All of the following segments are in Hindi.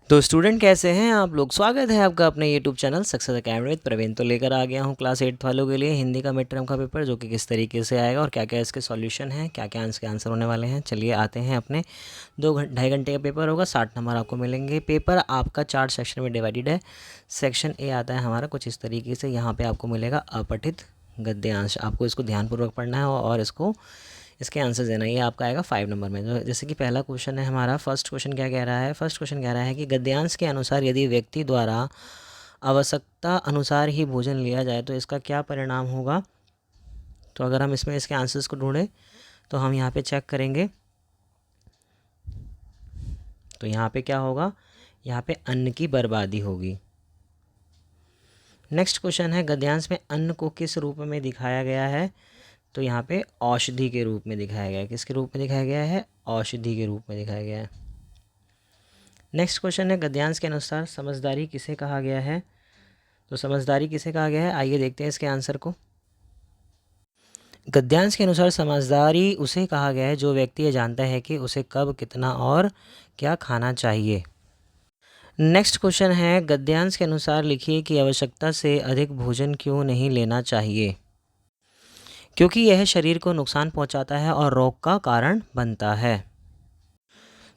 तो स्टूडेंट कैसे हैं आप लोग। स्वागत है आपका अपने YouTube channel success academy with Praveen. तो लेकर आ गया हूँ क्लास 8 वालों के लिए हिंदी का मिड टर्म का पेपर, जो कि किस तरीके से आएगा और क्या क्या इसके सॉल्यूशन हैं, क्या क्या इसके आंसर होने वाले हैं। चलिए आते हैं अपने 2-2.5 घंटे का पेपर होगा, 60 नंबर आपको मिलेंगे। पेपर आपका 4 सेक्शन में डिवाइडेड है। सेक्शन ए आता है हमारा कुछ इस तरीके से। यहाँ पर आपको मिलेगा अपठित गद्यांश, आपको इसको ध्यानपूर्वक पढ़ना है और इसके आंसर देना। ये आपका आएगा 5 नंबर में। जो जैसे कि पहला क्वेश्चन है हमारा, फर्स्ट क्वेश्चन क्या कह रहा है। फर्स्ट क्वेश्चन कह रहा है कि गद्यांश के अनुसार यदि व्यक्ति द्वारा आवश्यकता अनुसार ही भोजन लिया जाए तो इसका क्या परिणाम होगा। तो अगर हम इसमें इसके आंसर्स को ढूंढें तो हम यहाँ पे चेक करेंगे, तो यहाँ पे क्या होगा, यहाँ पे अन्न की बर्बादी होगी। नेक्स्ट क्वेश्चन है, गद्यांश में अन्न को किस रूप में दिखाया गया है। तो यहाँ पे औषधि के रूप में दिखाया गया है। किसके रूप में दिखाया गया है, औषधि के रूप में दिखाया गया है। नेक्स्ट क्वेश्चन है, गद्यांश के अनुसार समझदारी किसे कहा गया है। तो समझदारी किसे कहा गया है, आइए देखते हैं इसके आंसर को। गद्यांश के अनुसार समझदारी उसे कहा गया है जो व्यक्ति ये जानता है कि उसे कब, कितना और क्या खाना चाहिए। नेक्स्ट क्वेश्चन है, गद्यांश के अनुसार लिखिए कि आवश्यकता से अधिक भोजन क्यों नहीं लेना चाहिए। क्योंकि यह शरीर को नुकसान पहुंचाता है और रोग का कारण बनता है।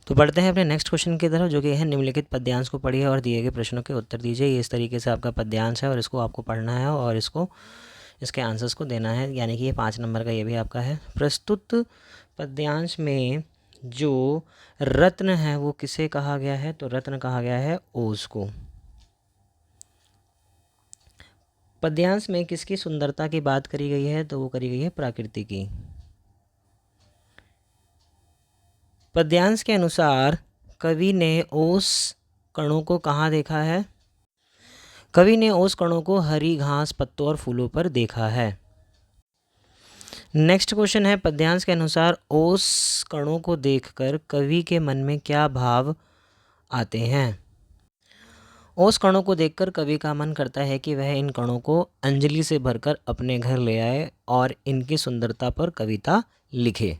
तो बढ़ते हैं अपने नेक्स्ट क्वेश्चन की तरफ, जो कि है निम्नलिखित पद्यांश को पढ़िए और दिए गए प्रश्नों के उत्तर दीजिए। ये इस तरीके से आपका पद्यांश है और इसको आपको पढ़ना है और इसके आंसर्स को देना है, यानी कि ये 5 नंबर का ये भी आपका है। प्रस्तुत पद्यांश में जो रत्न है वो किसे कहा गया है। तो रत्न कहा गया है ओस को। पद्यांश में किसकी सुंदरता की बात करी गई है। तो वो करी गई है प्रकृति की। पद्यांश के अनुसार कवि ने ओस कणों को कहाँ देखा है। कवि ने ओस कणों को हरी घास, पत्तों और फूलों पर देखा है। नेक्स्ट क्वेश्चन है, पद्यांश के अनुसार ओस कणों को देखकर कवि के मन में क्या भाव आते हैं। ओस कणों को देखकर कवि का मन करता है कि वह इन कणों को अंजलि से भरकर अपने घर ले आए और इनकी सुंदरता पर कविता लिखे।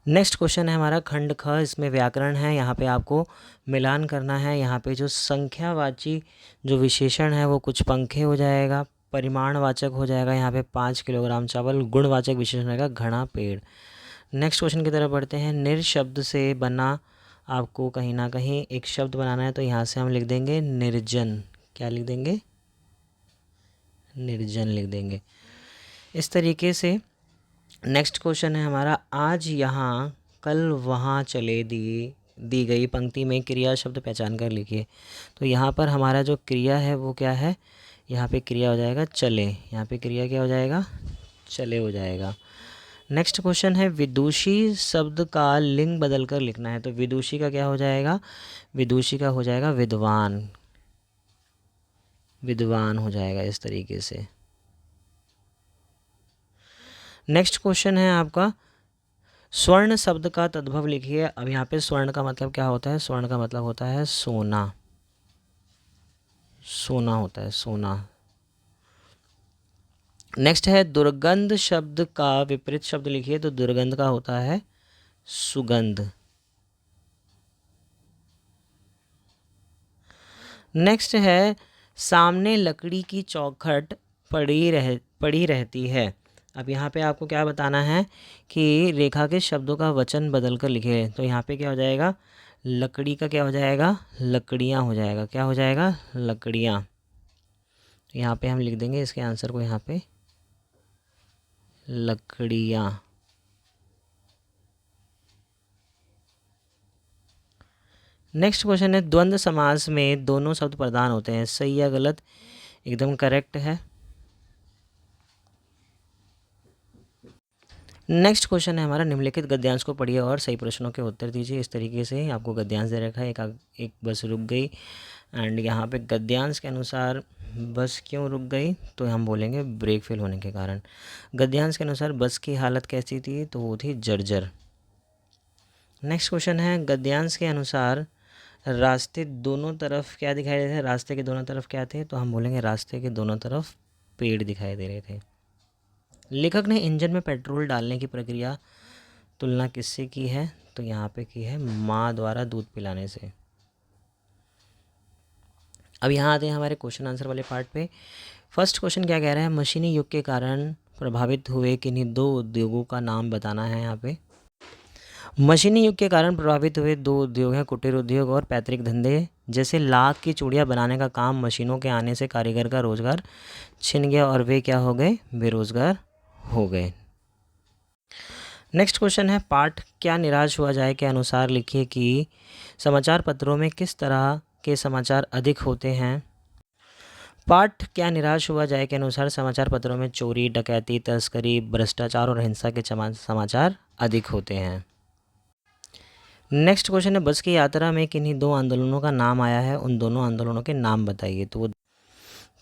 नेक्स्ट क्वेश्चन है हमारा खंड ख, इसमें व्याकरण है। यहाँ पे आपको मिलान करना है। यहाँ पे जो संख्यावाची जो विशेषण है वो कुछ पंखे हो जाएगा, परिमाणवाचक हो जाएगा यहाँ पे 5 किलोग्राम चावल, गुणवाचक विशेषण रहेगा घना पेड़। नेक्स्ट क्वेश्चन की तरफ बढ़ते हैं। निर शब्द से बना, आपको कहीं ना कहीं एक शब्द बनाना है, तो यहाँ से हम लिख देंगे निर्जन। क्या लिख देंगे, निर्जन लिख देंगे इस तरीके से। नेक्स्ट क्वेश्चन है हमारा, आज यहाँ कल वहाँ चले दी गई पंक्ति में क्रिया शब्द पहचान कर लिखिए। तो यहाँ पर हमारा जो क्रिया है वो क्या है, यहाँ पे क्रिया हो जाएगा चले। यहाँ पे क्रिया क्या हो जाएगा, चले हो जाएगा। नेक्स्ट क्वेश्चन है, विदुषी शब्द का लिंग बदल कर लिखना है। तो विदुषी का क्या हो जाएगा, विदुषी का हो जाएगा विद्वान। विद्वान हो जाएगा इस तरीके से। नेक्स्ट क्वेश्चन है आपका, स्वर्ण शब्द का तद्भव लिखिए। अब यहाँ पे स्वर्ण का मतलब क्या होता है, स्वर्ण का मतलब होता है सोना। सोना होता है, सोना। नेक्स्ट है, दुर्गंध शब्द का विपरीत शब्द लिखिए। तो दुर्गंध का होता है सुगंध। नेक्स्ट है, सामने लकड़ी की चौखट पड़ी रहती है। अब यहाँ पे आपको क्या बताना है कि रेखा के शब्दों का वचन बदल कर लिखे। तो यहाँ पे क्या हो जाएगा, लकड़ी का क्या हो जाएगा, लकड़ियाँ हो जाएगा। क्या हो जाएगा, लकड़ियाँ। तो यहाँ पे हम लिख देंगे इसके आंसर को, यहाँ पे लकड़ियाँ। नेक्स्ट क्वेश्चन है, द्वंद्व समास में दोनों शब्द प्रधान होते हैं, सही या गलत। एकदम करेक्ट है। नेक्स्ट क्वेश्चन है हमारा, निम्नलिखित गद्यांश को पढ़िए और सही प्रश्नों के उत्तर दीजिए। इस तरीके से आपको गद्यांश दे रखा है। एक बस रुक गई एंड यहाँ पे गद्यांश के अनुसार बस क्यों रुक गई, तो हम बोलेंगे ब्रेक फेल होने के कारण। गद्यांश के अनुसार बस की हालत कैसी थी, तो वो थी जर्जर। नेक्स्ट क्वेश्चन है, गद्यांश के अनुसार रास्ते दोनों तरफ क्या दिखाई दे रहे थे। रास्ते के दोनों तरफ क्या थे, तो हम बोलेंगे रास्ते के दोनों तरफ पेड़ दिखाई दे रहे थे। लेखक ने इंजन में पेट्रोल डालने की प्रक्रिया तुलना किससे की है। तो यहाँ पे की है माँ द्वारा दूध पिलाने से। अब यहाँ आते हैं हमारे क्वेश्चन आंसर वाले पार्ट पे। फर्स्ट क्वेश्चन क्या कह रहा है, मशीनी युग के कारण प्रभावित हुए किन्हीं 2 उद्योगों का नाम बताना है। यहाँ पे मशीनी युग के कारण प्रभावित हुए 2 उद्योग हैं, कुटीर उद्योग और पैतृक धंधे। जैसे लाख की चूड़ियाँ बनाने का काम मशीनों के आने से कारीगर का रोजगार छिन गया और वे क्या हो गए, बेरोजगार हो गए। नेक्स्ट क्वेश्चन है, पाठ क्या निराश हुआ जाए के अनुसार लिखिए कि समाचार पत्रों में किस तरह के समाचार अधिक होते हैं। पाठ क्या निराश हुआ जाए के अनुसार समाचार पत्रों में चोरी, डकैती, तस्करी, भ्रष्टाचार और हिंसा के समाचार अधिक होते हैं। नेक्स्ट क्वेश्चन है, बस की यात्रा में किन्हीं 2 आंदोलनों का नाम आया है, उन दोनों आंदोलनों के नाम बताइए। तो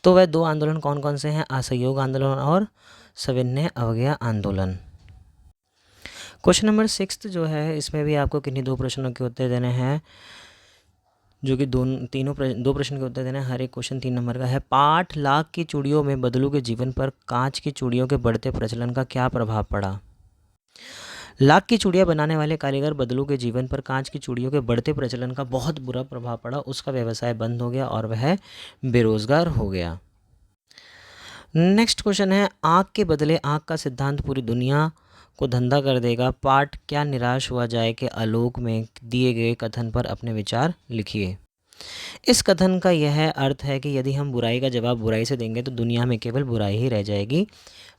वह 2 आंदोलन कौन कौन से हैं, असहयोग आंदोलन और सविनय अवज्ञा आंदोलन। क्वेश्चन नंबर 6 जो है, इसमें भी आपको किन्हीं 2 प्रश्नों के उत्तर देने हैं, जो कि 2 प्रश्न के उत्तर देने हैं। हर एक क्वेश्चन 3 नंबर का है। पाठ लाख की चूड़ियों में बदलू के जीवन पर कांच की चूड़ियों के बढ़ते प्रचलन का क्या प्रभाव पड़ा। लाख की चूड़ियाँ बनाने वाले कारीगर बदलू के जीवन पर कांच की चूड़ियों के बढ़ते प्रचलन का बहुत बुरा प्रभाव पड़ा। उसका व्यवसाय बंद हो गया और वह बेरोजगार हो गया। नेक्स्ट क्वेश्चन है, आँख के बदले आँख का सिद्धांत पूरी दुनिया को धंधा कर देगा। पाठ क्या निराश हुआ जाए के आलोक में दिए गए कथन पर अपने विचार लिखिए। इस कथन का यह अर्थ है कि यदि हम बुराई का जवाब बुराई से देंगे तो दुनिया में केवल बुराई ही रह जाएगी।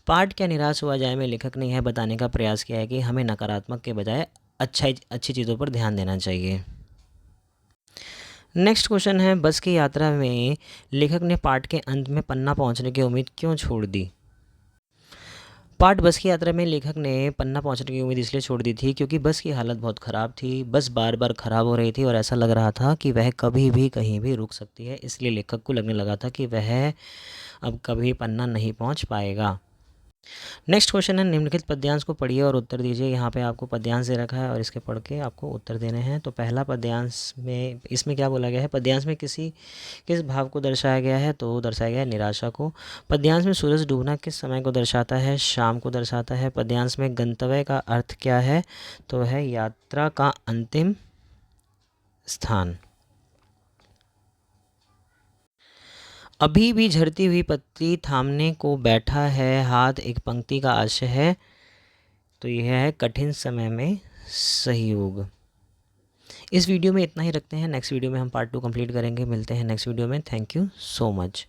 पाठ क्या निराश हुआ जाए में लेखक ने यह बताने का प्रयास किया है कि हमें नकारात्मक के बजाय अच्छी चीज़ों पर ध्यान देना चाहिए। नेक्स्ट क्वेश्चन है, बस की यात्रा में लेखक ने पाठ के अंत में पन्ना पहुंचने की उम्मीद क्यों छोड़ दी। पाठ बस की यात्रा में लेखक ने पन्ना पहुंचने की उम्मीद इसलिए छोड़ दी थी क्योंकि बस की हालत बहुत ख़राब थी। बस बार बार ख़राब हो रही थी और ऐसा लग रहा था कि वह कभी भी कहीं भी रुक सकती है। इसलिए लेखक को लगने लगा था कि वह अब कभी पन्ना नहीं पहुंच पाएगा। नेक्स्ट क्वेश्चन है, निम्नलिखित पद्यांश को पढ़िए और उत्तर दीजिए। यहाँ पे आपको पद्यांश दे रखा है और इसके पढ़ के आपको उत्तर देने हैं। तो पहला पद्यांश में इसमें क्या बोला गया है, पद्यांश में किस भाव को दर्शाया गया है, तो दर्शाया गया है निराशा को। पद्यांश में सूरज डूबना किस समय को दर्शाता है, शाम को दर्शाता है। पद्यांश में गंतव्य का अर्थ क्या है, तो है यात्रा का अंतिम स्थान। अभी भी झड़ती हुई पत्ती थामने को बैठा है हाथ, एक पंक्ति का आशय है, तो यह है कठिन समय में सहयोग। इस वीडियो में इतना ही रखते हैं। नेक्स्ट वीडियो में हम पार्ट 2 कंप्लीट करेंगे। मिलते हैं नेक्स्ट वीडियो में। Thank you so much.